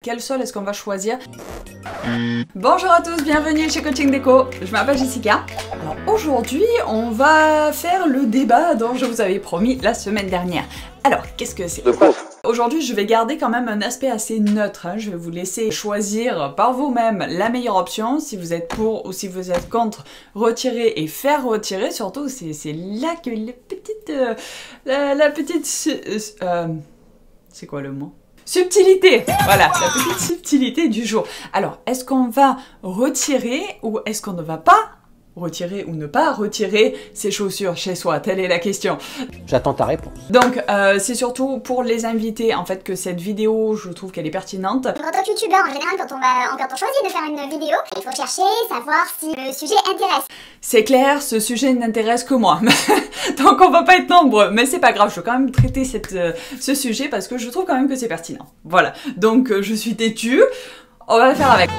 Quel sol est-ce qu'on va choisir? Bonjour à tous, bienvenue chez Coaching Déco, je m'appelle Jessica. Alors aujourd'hui, on va faire le débat dont je vous avais promis la semaine dernière. Alors, qu'est-ce que c'est? Aujourd'hui, je vais garder quand même un aspect assez neutre, hein. Je vais vous laisser choisir par vous-même la meilleure option, si vous êtes pour ou si vous êtes contre, retirer et faire retirer. Surtout, c'est là que la petite... c'est quoi le mot? Subtilité! Voilà, la petite subtilité du jour. Alors, est-ce qu'on va retirer ou est-ce qu'on ne va pas retirer ou ne pas retirer ses chaussures chez soi? Telle est la question. J'attends ta réponse. Donc, c'est surtout pour les invités, en fait, que cette vidéo, je trouve qu'elle est pertinente. En tant que youtubeur, en général, quand on choisit de faire une vidéo, il faut chercher, savoir si le sujet intéresse. C'est clair, ce sujet n'intéresse que moi. Donc on va pas être nombreux, mais c'est pas grave, je veux quand même traiter ce sujet parce que je trouve quand même que c'est pertinent. Voilà, donc je suis têtue, on va le faire avec.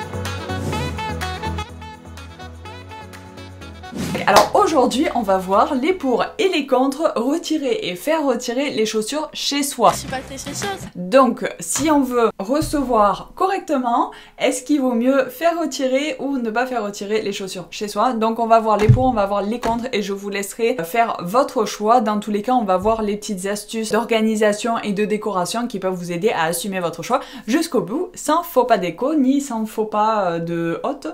Alors aujourd'hui, on va voir les pour et les contre, retirer et faire retirer les chaussures chez soi. Je suis pas très chercheuse. Donc, si on veut recevoir correctement, est-ce qu'il vaut mieux faire retirer ou ne pas faire retirer les chaussures chez soi? Donc on va voir les pour, on va voir les contre et je vous laisserai faire votre choix. Dans tous les cas, on va voir les petites astuces d'organisation et de décoration qui peuvent vous aider à assumer votre choix jusqu'au bout, sans faux pas déco, ni sans faux pas de hôte.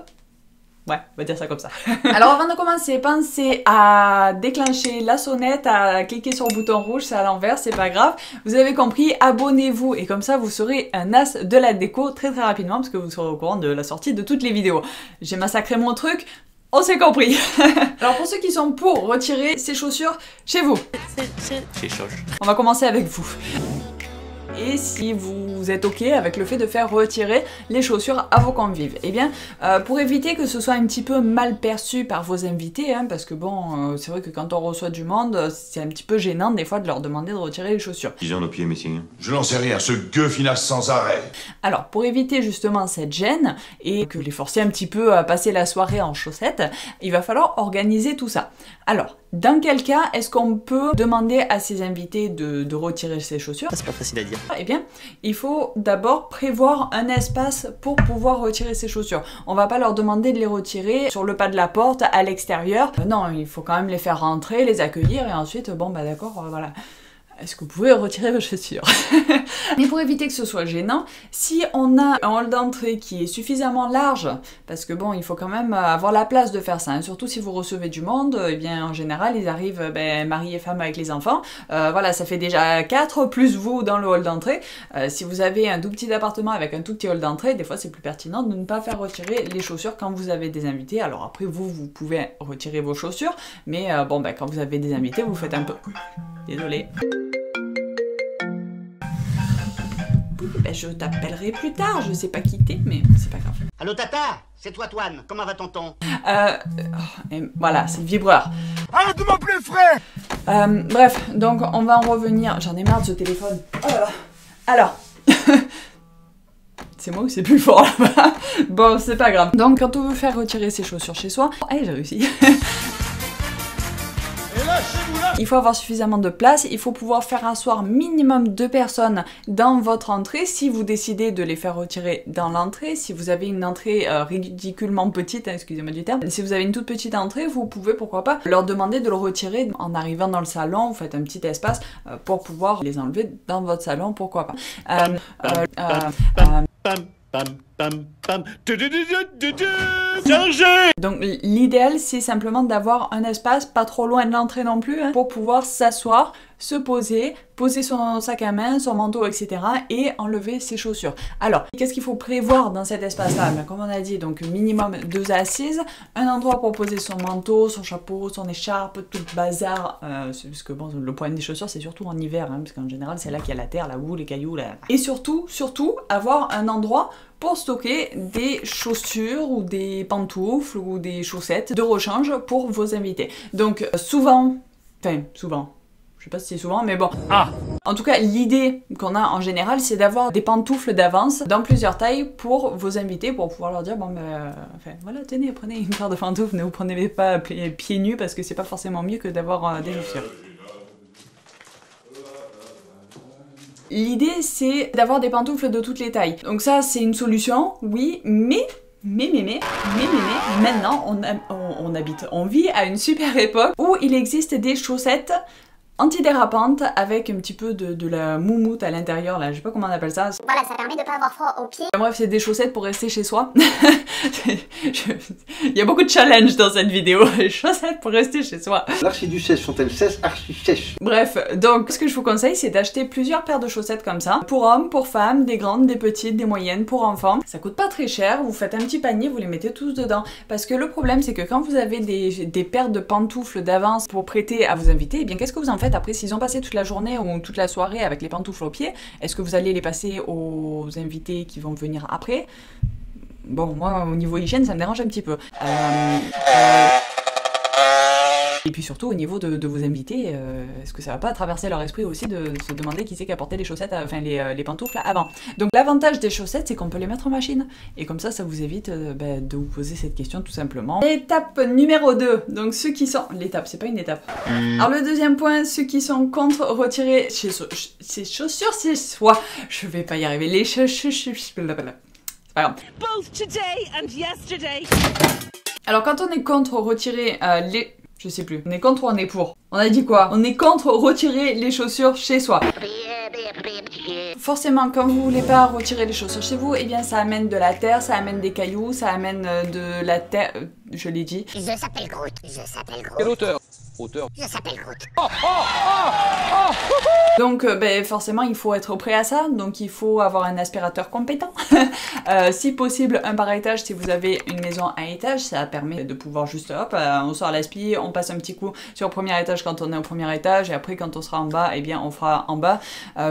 Ouais, on va dire ça comme ça. Alors avant de commencer, pensez à déclencher la sonnette, à cliquer sur le bouton rouge, c'est à l'envers, c'est pas grave. Vous avez compris, abonnez-vous et comme ça vous serez un as de la déco très rapidement parce que vous serez au courant de la sortie de toutes les vidéos. J'ai massacré mon truc, on s'est compris. Alors pour ceux qui sont pour retirer ces chaussures chez vous. C'est choche. On va commencer avec vous. Et si vous êtes ok avec le fait de faire retirer les chaussures à vos convives, eh bien, pour éviter que ce soit un petit peu mal perçu par vos invités, hein, parce que bon, c'est vrai que quand on reçoit du monde, c'est un petit peu gênant des fois de leur demander de retirer les chaussures. Ils ont nos pieds, messieurs. Je n'en sais rien, ce gueux finasse sans arrêt. Alors, pour éviter justement cette gêne et que les forcer un petit peu à passer la soirée en chaussettes, il va falloir organiser tout ça. Alors, dans quel cas est-ce qu'on peut demander à ses invités de retirer ses chaussures? C'est pas facile à dire. Eh bien, il faut d'abord prévoir un espace pour pouvoir retirer ses chaussures. On va pas leur demander de les retirer sur le pas de la porte, à l'extérieur. Non, il faut quand même les faire rentrer, les accueillir et ensuite, bon bah d'accord, voilà. Est-ce que vous pouvez retirer vos chaussures? Mais pour éviter que ce soit gênant, si on a un hall d'entrée qui est suffisamment large, parce que bon, il faut quand même avoir la place de faire ça, hein, surtout si vous recevez du monde, eh bien en général, ils arrivent mari et femme avec les enfants, voilà, ça fait déjà 4 plus vous dans le hall d'entrée. Si vous avez un tout petit appartement avec un tout petit hall d'entrée, des fois c'est plus pertinent de ne pas faire retirer les chaussures quand vous avez des invités. Alors après, vous pouvez retirer vos chaussures, mais bon, quand vous avez des invités, vous faites un peu... Désolée. Ben, je t'appellerai plus tard, je sais pas quitter, mais c'est pas grave. Allô Tata, c'est toi Toine, comment va tonton? Voilà, c'est le vibreur. Arrête de m'appeler frère! Bref, donc on va en revenir. J'en ai marre de ce téléphone. Oh là là. Alors. C'est moi ou c'est plus fort là-bas? Bon, c'est pas grave. Donc quand on veut faire retirer ses chaussures chez soi... Allez, j'ai réussi. Il faut avoir suffisamment de place, il faut pouvoir faire asseoir minimum 2 personnes dans votre entrée. Si vous décidez de les faire retirer dans l'entrée, si vous avez une entrée ridiculement petite, hein, excusez-moi du terme, si vous avez une toute petite entrée, vous pouvez pourquoi pas leur demander de le retirer en arrivant dans le salon, vous faites un petit espace pour pouvoir les enlever dans votre salon, pourquoi pas. Donc l'idéal c'est simplement d'avoir un espace pas trop loin de l'entrée non plus, hein, pour pouvoir s'asseoir, se poser son sac à main, son manteau, etc. et enlever ses chaussures. Alors, qu'est-ce qu'il faut prévoir dans cet espace-là? Comme on a dit, donc minimum 2 assises, un endroit pour poser son manteau, son chapeau, son écharpe, tout le bazar, parce que bon, le problème des chaussures c'est surtout en hiver, hein, parce qu'en général c'est là qu'il y a la terre, la boue, les cailloux, et surtout, avoir un endroit pour stocker des chaussures ou des pantoufles ou des chaussettes de rechange pour vos invités. Donc souvent, je sais pas si c'est souvent, mais bon. En tout cas, l'idée qu'on a en général, c'est d'avoir des pantoufles d'avance dans plusieurs tailles pour vos invités, pour pouvoir leur dire, bon voilà, tenez, prenez une paire de pantoufles, ne vous prenez pas pieds nus parce que c'est pas forcément mieux que d'avoir des chaussures. L'idée c'est d'avoir des pantoufles de toutes les tailles. Donc ça c'est une solution, oui, mais maintenant on vit à une super époque où il existe des chaussettes antidérapantes avec un petit peu de la moumoute à l'intérieur là, je sais pas comment on appelle ça. Voilà, ça permet de pas avoir froid aux pieds. Bref, c'est des chaussettes pour rester chez soi. Il y a beaucoup de challenge dans cette vidéo, les chaussettes pour rester chez soi. L'archiduchesse sont-elles archi-sèches? Bref, donc ce que je vous conseille c'est d'acheter plusieurs paires de chaussettes comme ça, pour hommes, pour femmes, des grandes, des petites, des moyennes, pour enfants. Ça coûte pas très cher, vous faites un petit panier, vous les mettez tous dedans. Parce que le problème c'est que quand vous avez des paires de pantoufles d'avance pour prêter à vos invités, eh bien qu'est-ce que vous en faites après s'ils ont passé toute la journée ou toute la soirée avec les pantoufles aux pieds? Est-ce que vous allez les passer aux invités qui vont venir après? Bon, moi au niveau hygiène ça me dérange un petit peu. Et puis surtout au niveau de vos invités, est-ce que ça va pas traverser leur esprit aussi de se demander qui c'est qui a porté les chaussettes, enfin les pantoufles avant. Donc l'avantage des chaussettes c'est qu'on peut les mettre en machine. Et comme ça vous évite de vous poser cette question tout simplement. Étape numéro 2, donc ceux qui sont... L'étape, c'est pas une étape. Alors le deuxième point, ceux qui sont contre retirer ces chaussures chez soi. Je vais pas y arriver, les chaussures... C'est pas grave. Both today and yesterday. Alors quand on est contre retirer les... Je sais plus. On est contre ou on est pour? On a dit quoi? On est contre retirer les chaussures chez soi. Forcément, quand vous voulez pas retirer les chaussures chez vous, eh bien ça amène de la terre, ça amène des cailloux, ça amène de la terre... je l'ai dit. Je s'appelle Groot. Je s'appelle Groot. Quelle hauteur? Je s'appelle Groot. Donc forcément il faut être prêt à ça, donc il faut avoir un aspirateur compétent. Si possible un par étage si vous avez une maison à étage, ça permet de pouvoir juste hop, on sort l'aspi, on passe un petit coup sur le premier étage quand on est au premier étage et après quand on sera en bas, eh bien on fera en bas,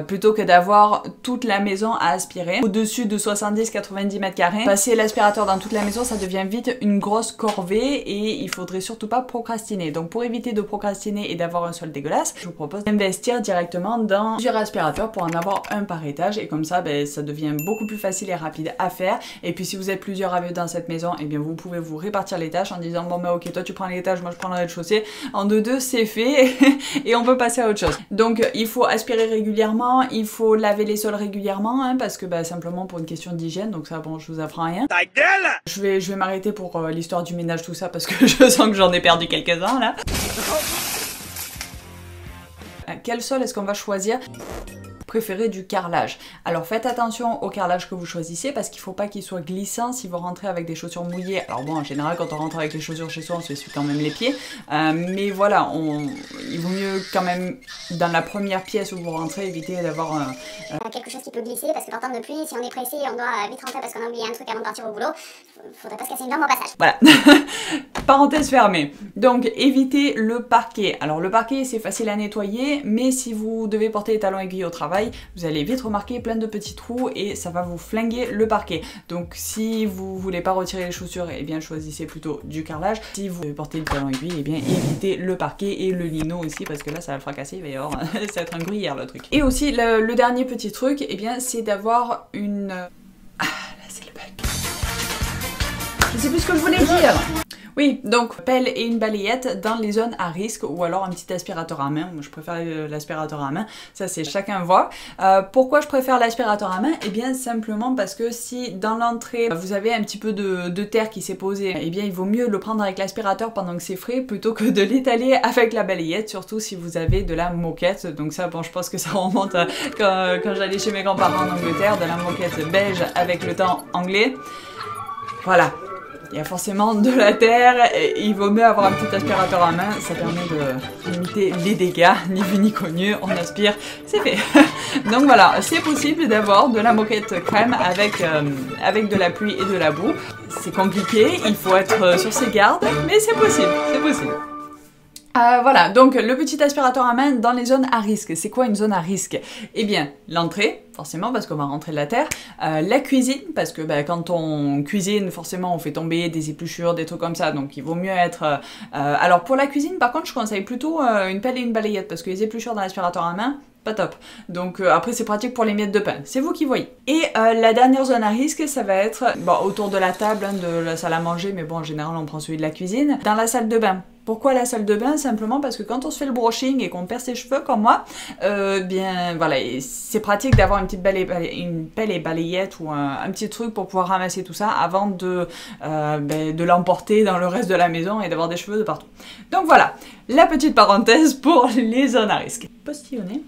plutôt que d'avoir toute la maison à aspirer. Au-dessus de 70-90 mètres carrés, passer l'aspirateur dans toute la maison ça devient vite une grosse corvée et il faudrait surtout pas procrastiner. Donc pour éviter de procrastiner et d'avoir un sol dégueulasse, je vous propose d'investir directement dans plusieurs aspirateurs pour en avoir un par étage et comme ça ça devient beaucoup plus facile et rapide à faire. Et puis si vous êtes plusieurs à vivre dans cette maison, et bien vous pouvez vous répartir les tâches en disant bon ok toi tu prends l'étage, moi je prends le rez-de-chaussée, en deux c'est fait et on peut passer à autre chose. Donc il faut aspirer régulièrement, il faut laver les sols régulièrement hein, parce que simplement pour une question d'hygiène, donc ça bon je vous apprends rien. Ta gueule! Je vais m'arrêter pour l'histoire du ménage tout ça parce que je sens que j'en ai perdu quelques-uns là. Quel sol est-ce qu'on va choisir? Préférez du carrelage. Alors faites attention au carrelage que vous choisissez parce qu'il faut pas qu'il soit glissant si vous rentrez avec des chaussures mouillées. Alors bon en général quand on rentre avec les chaussures chez soi on s'essuie quand même les pieds, mais voilà il vaut mieux quand même dans la première pièce où vous rentrez éviter d'avoir quelque chose qui peut glisser parce que par temps de pluie, si on est pressé, on doit vite rentrer parce qu'on a oublié un truc avant de partir au boulot. Faudrait pas se casser une jambe au passage. Voilà. Parenthèse fermée. Donc évitez le parquet. Alors le parquet c'est facile à nettoyer, mais si vous devez porter les talons aiguilles au travail, vous allez vite remarquer plein de petits trous et ça va vous flinguer le parquet. Donc si vous voulez pas retirer les chaussures, eh bien choisissez plutôt du carrelage. Si vous portez le talon aiguille, eh bien évitez le parquet et le lino aussi parce que là ça va le fracasser, il va y avoir ça va être un gruyère le truc. Et aussi le dernier petit truc, eh bien c'est d'avoir une... Ah là c'est le bug. Je sais plus ce que je voulais dire. Oui, donc pelle et une balayette dans les zones à risque ou alors un petit aspirateur à main. Moi je préfère l'aspirateur à main, ça c'est chacun voit. Pourquoi je préfère l'aspirateur à main? Eh bien simplement parce que si dans l'entrée vous avez un petit peu de terre qui s'est posée, eh bien il vaut mieux le prendre avec l'aspirateur pendant que c'est frais plutôt que de l'étaler avec la balayette, surtout si vous avez de la moquette. Donc ça bon je pense que ça remonte à quand j'allais chez mes grands-parents en Angleterre, de la moquette beige avec le temps anglais. Voilà. Il y a forcément de la terre et il vaut mieux avoir un petit aspirateur à main, ça permet de limiter les dégâts, ni vu ni connu, on aspire, c'est fait. Donc voilà, c'est possible d'avoir de la moquette crème avec de la pluie et de la boue. C'est compliqué, il faut être sur ses gardes, mais c'est possible, c'est possible. Voilà, donc le petit aspirateur à main dans les zones à risque. C'est quoi une zone à risque? Eh bien, l'entrée, forcément, parce qu'on va rentrer de la terre. La cuisine, parce que quand on cuisine, forcément, on fait tomber des épluchures, des trucs comme ça, donc il vaut mieux être... Alors pour la cuisine, par contre, je conseille plutôt une pelle et une balayette, parce que les épluchures dans l'aspirateur à main, pas top. Donc après c'est pratique pour les miettes de pain, c'est vous qui voyez. Et la dernière zone à risque, ça va être autour de la table, de la salle à manger, mais bon en général on prend celui de la cuisine. Dans la salle de bain, Pourquoi la salle de bain? Simplement parce que quand on se fait le brushing et qu'on perd ses cheveux comme moi, bien voilà, c'est pratique d'avoir une petite pelle et balayette ou un petit truc pour pouvoir ramasser tout ça avant de l'emporter dans le reste de la maison et d'avoir des cheveux de partout. Donc voilà, la petite parenthèse pour les zones à risque. Postillonner.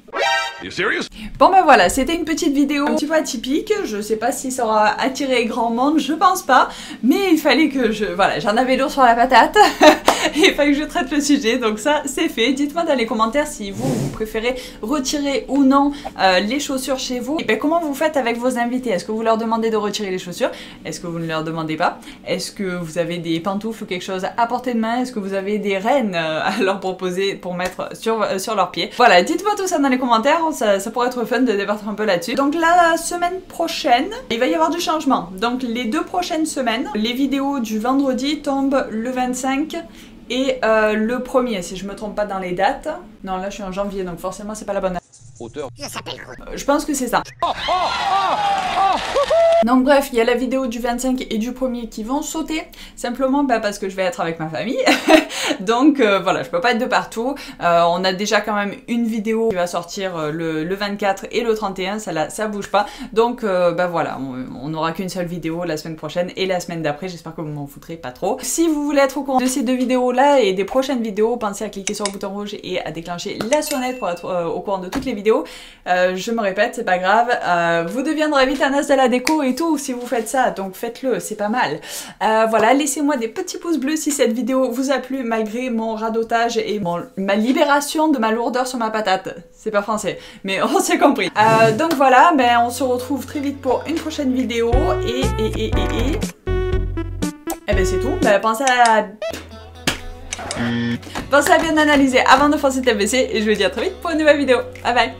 Bon ben voilà, c'était une petite vidéo un petit peu atypique, je sais pas si ça aura attiré grand monde, je pense pas, mais il fallait que voilà, j'en avais lourd sur la patate, il fallait que je traite le sujet, donc ça c'est fait. Dites-moi dans les commentaires si vous préférez retirer ou non les chaussures chez vous, et ben comment vous faites avec vos invités, est-ce que vous leur demandez de retirer les chaussures, est-ce que vous ne leur demandez pas, est-ce que vous avez des pantoufles ou quelque chose à portée de main, est-ce que vous avez des rennes à leur proposer pour mettre sur leurs pieds. Voilà, dites-moi tout ça dans les commentaires, ça pourrait être fun de débattre un peu là-dessus. Donc la semaine prochaine, il va y avoir du changement. Donc les 2 prochaines semaines, les vidéos du vendredi tombent le 25 et le 1er, si je me trompe pas dans les dates. Non, là je suis en janvier, donc forcément c'est pas la bonne date. Je pense que c'est ça. Donc bref, il y a la vidéo du 25 et du 1er qui vont sauter, simplement parce que je vais être avec ma famille. Donc voilà, je peux pas être de partout. On a déjà quand même une vidéo qui va sortir le 24 et le 31, ça bouge pas. Donc voilà, on n'aura qu'une seule vidéo la semaine prochaine et la semaine d'après, j'espère que vous m'en foutrez pas trop. Si vous voulez être au courant de ces 2 vidéos là et des prochaines vidéos, pensez à cliquer sur le bouton rouge et à déclencher la sonnette pour être au courant de toutes les vidéos. Je me répète, c'est pas grave, vous deviendrez vite un as de la déco et tout si vous faites ça, donc faites-le, c'est pas mal. Voilà, laissez-moi des petits pouces bleus si cette vidéo vous a plu malgré mon radotage et ma libération de ma lourdeur sur ma patate. C'est pas français, mais on s'est compris. Donc voilà, on se retrouve très vite pour une prochaine vidéo et c'est tout. Pensez à bien analyser avant de foncer TBC et je vous dis à très vite pour une nouvelle vidéo. Bye bye.